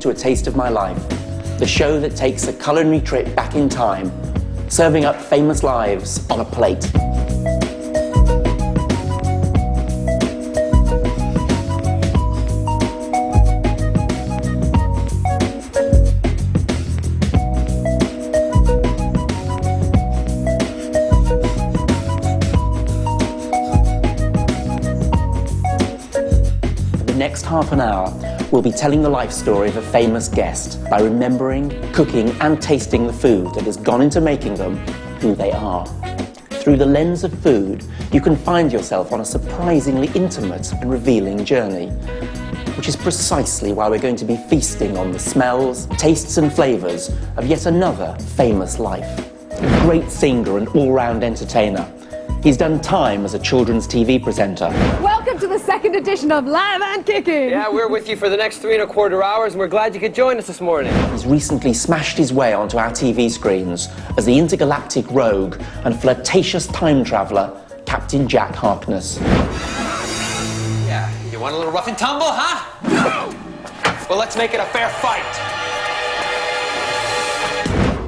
to A Taste of My Life, the show that takes a culinary trip back in time, serving up famous lives on a plate. Next half an hour, we'll be telling the life story of a famous guest by remembering, cooking and tasting the food that has gone into making them who they are. Through the lens of food, you can find yourself on a surprisingly intimate and revealing journey, which is precisely why we're going to be feasting on the smells, tastes and flavours of yet another famous life. A great singer and all-round entertainer. He's done time as a children's TV presenter. Welcome to the second edition of Live and Kicking. Yeah, we're with you for the next 3¼ hours, and we're glad you could join us this morning. He's recently smashed his way onto our TV screens as the intergalactic rogue and flirtatious time traveller, Captain Jack Harkness. Yeah, you want a little rough and tumble, huh? Well, let's make it a fair fight.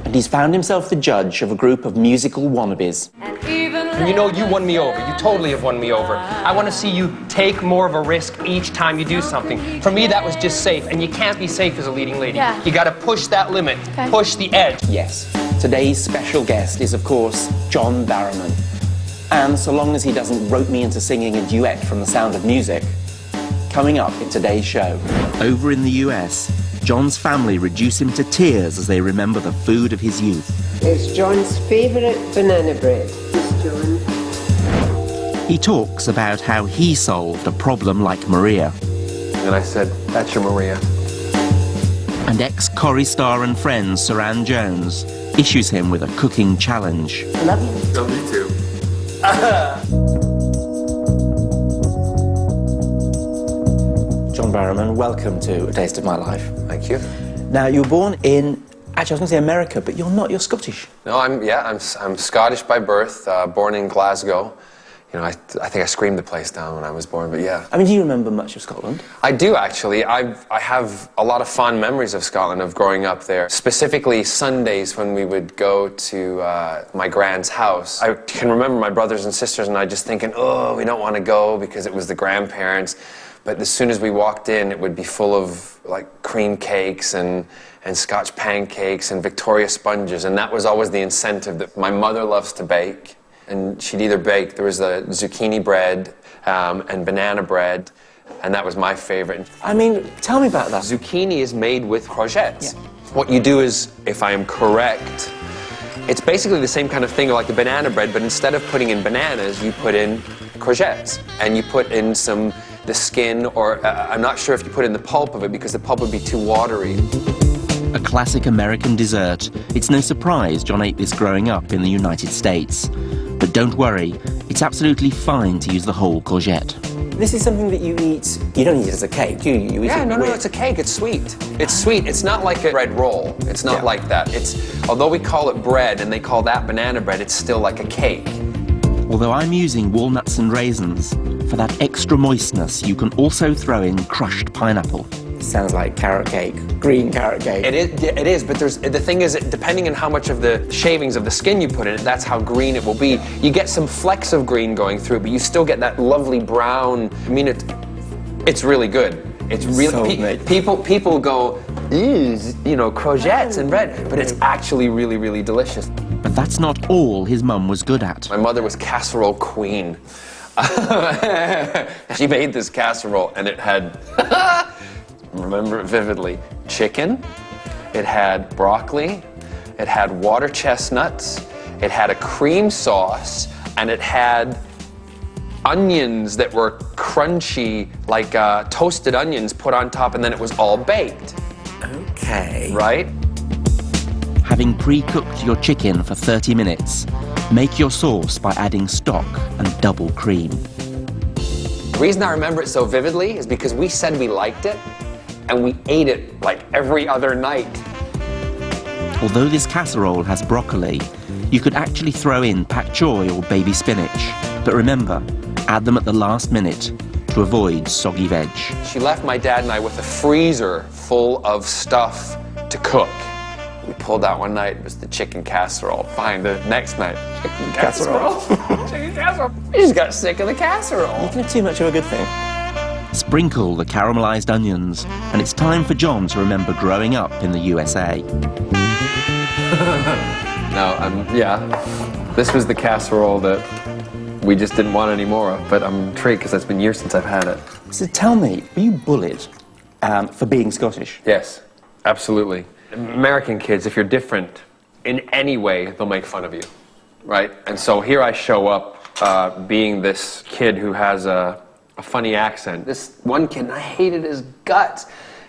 And he's found himself the judge of a group of musical wannabes. And you know, you won me over. You totally have won me over. I want to see you take more of a risk each time you do something. For me, that was just safe, and you can't be safe as a leading lady. Yeah. You got to push that limit, push the edge. Yes, today's special guest is, of course, John Barrowman. And so long as he doesn't rope me into singing a duet from The Sound of Music, coming up in today's show. Over in the US, John's family reduce him to tears as they remember the food of his youth. It's John's favourite banana bread. John. He talks about how he solved a problem like Maria. And I said, that's your Maria. And ex-Corrie star and friend Saran Jones issues him with a cooking challenge. I love you. Love you too. John Barrowman, welcome to A Taste of My Life. Thank you. Now, you were born in, actually I was going to say America, but you're not, you're Scottish. No, I'm Scottish by birth, born in Glasgow. You know, I think I screamed the place down when I was born, but yeah. I mean, do you remember much of Scotland? I do, actually. I have a lot of fond memories of Scotland, of growing up there. Specifically, Sundays when we would go to my grand's house. I can remember my brothers and sisters and I just thinking, oh, we don't want to go because it was the grandparents. But as soon as we walked in, it would be full of, like, cream cakes and Scotch pancakes and Victoria sponges, and that was always the incentive. That my mother loves to bake, and she'd either bake, there was the zucchini bread and banana bread, and that was my favorite. I mean, tell me about that. Zucchini is made with courgettes. Yeah. What you do is, if I am correct, it's basically the same kind of thing like the banana bread, but instead of putting in bananas, you put in courgettes, and you put in the skin, or I'm not sure if you put in the pulp of it because the pulp would be too watery. A classic American dessert. It's no surprise John ate this growing up in the United States. But don't worry, it's absolutely fine to use the whole courgette. This is something that you eat, you don't eat it as a cake, do you? You eat it No, it's a cake, it's sweet. It's sweet, it's not like a bread roll. It's not like that. Although we call it bread and they call that banana bread, it's still like a cake. Although I'm using walnuts and raisins, for that extra moistness, you can also throw in crushed pineapple. Sounds like carrot cake, green carrot cake. It is, but the thing is, depending on how much of the shavings of the skin you put in it, that's how green it will be. You get some flecks of green going through, but you still get that lovely brown. I mean, it's really good. It's really, people go, you know, courgettes and bread, but it's actually really, really delicious. But that's not all his mum was good at. My mother was casserole queen. She made this casserole, and it had, remember it vividly, chicken, it had broccoli, it had water chestnuts, it had a cream sauce, and it had onions that were crunchy, like toasted onions put on top, and then it was all baked. Okay. Right? Having pre-cooked your chicken for 30 minutes, make your sauce by adding stock and double cream. The reason I remember it so vividly is because we said we liked it, and we ate it like every other night. Although this casserole has broccoli, you could actually throw in pak choy or baby spinach. But remember, add them at the last minute to avoid soggy veg. She left my dad and I with a freezer full of stuff to cook. We pulled out one night, it was the chicken casserole. Fine, the next night, chicken casserole. Chicken casserole. We just got sick of the casserole. You can have too much of a good thing. Sprinkle the caramelized onions, and it's time for John to remember growing up in the USA. This was the casserole that we just didn't want any more of, but I'm intrigued because it's been years since I've had it. So tell me, were you bullied for being Scottish? Yes, absolutely. American kids, if you're different in any way, they'll make fun of you, right? And so here I show up being this kid who has a funny accent. This one kid, and I hated his guts,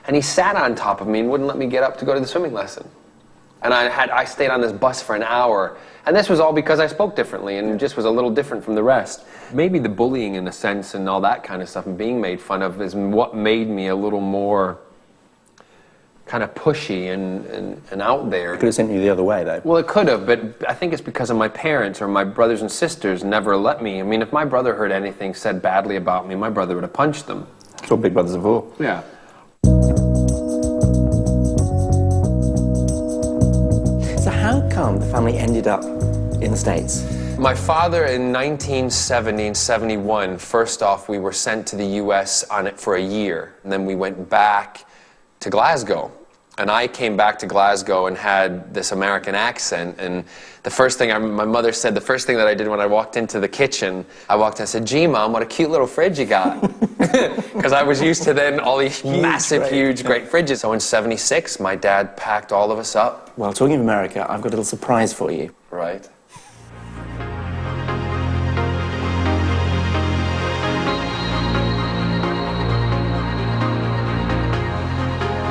and he sat on top of me and wouldn't let me get up to go to the swimming lesson. And I stayed on this bus for an hour, and this was all because I spoke differently and just was a little different from the rest. Maybe the bullying in a sense and all that kind of stuff and being made fun of is what made me a little more kind of pushy and out there. It could have sent you the other way, though. Well, it could have, but I think it's because of my parents or my brothers and sisters never let me. I mean, if my brother heard anything said badly about me, my brother would have punched them. That's what big brothers are for. Yeah. So how come the family ended up in the States? My father in 1970 and 71, first off, we were sent to the U.S. on it for a year, and then we went back to Glasgow. And I came back to Glasgow and had this American accent, and the first thing my mother said, the first thing that I did when I walked into the kitchen, I walked in and said, "Gee, Mom, what a cute little fridge you got." Because I was used to then all these massive, huge, great fridges. So in 76, my dad packed all of us up. Well, talking of America, I've got a little surprise for you. Right.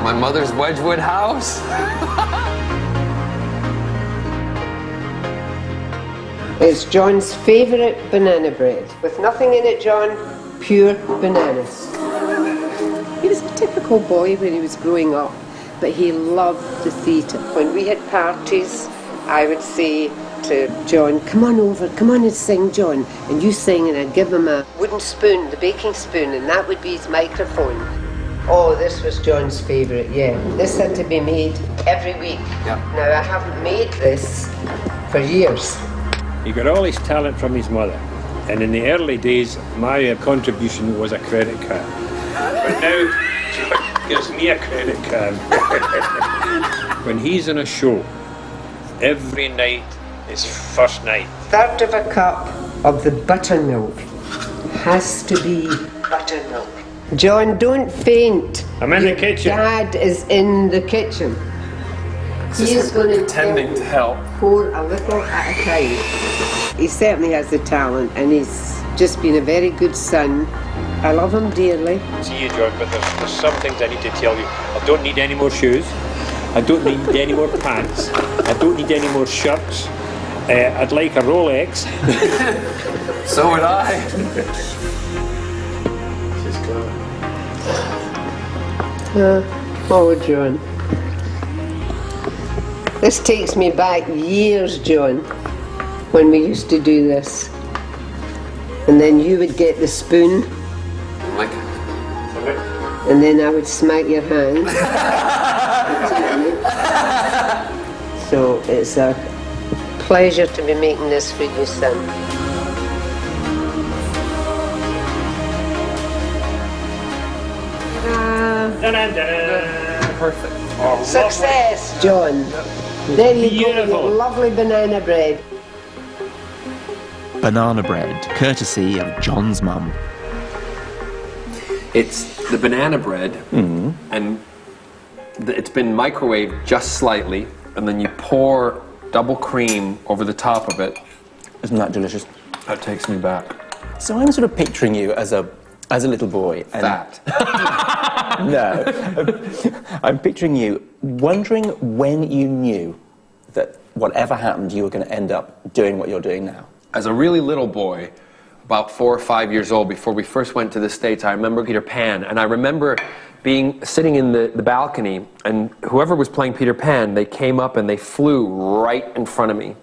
My mother's Wedgwood house. It's John's favourite banana bread. With nothing in it, John, pure bananas. He was a typical boy when he was growing up, but he loved the theatre. When we had parties, I would say to John, "Come on over, come on and sing, John." And you sing, and I'd give him a wooden spoon, the baking spoon, and that would be his microphone. Oh, this was John's favourite, yeah. This had to be made every week. Yeah. Now, I haven't made this for years. He got all his talent from his mother. And in the early days, my contribution was a credit card. But now, John gives me a credit card. When he's in a show, every night is first night. Third of a cup of the buttermilk has to be buttermilk. John, don't faint. I'm in the kitchen. Dad is in the kitchen. He is going to Pretending to help. pour a little at a time. He certainly has the talent, and he's just been a very good son. I love him dearly. See you, John, but there's some things I need to tell you. I don't need any more shoes. I don't need any more pants. I don't need any more shirts. I'd like a Rolex. So would I. Oh, John. This takes me back years, John, when we used to do this. And then you would get the spoon, Like, and then I would smack your hand. So it's a pleasure to be making this for you, son. perfect. Oh, Success, John. There you go, Beautiful. your lovely banana bread. Banana bread, courtesy of John's mum. It's the banana bread, and it's been microwaved just slightly, and then you pour double cream over the top of it. Isn't that delicious? That takes me back. So I'm sort of picturing you as a little boy. And That. No. I'm picturing you wondering when you knew that whatever happened, you were going to end up doing what you're doing now. As a really little boy, about 4 or 5 years old, before we first went to the States, I remember Peter Pan, and I remember sitting in the balcony, and whoever was playing Peter Pan, they came up and they flew right in front of me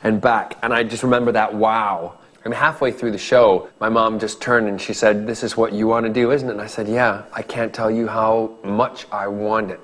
and back, and I just remember that wow. I mean, halfway through the show, my mom just turned and she said, "This is what you want to do, isn't it?" And I said, "Yeah, I can't tell you how much I want it."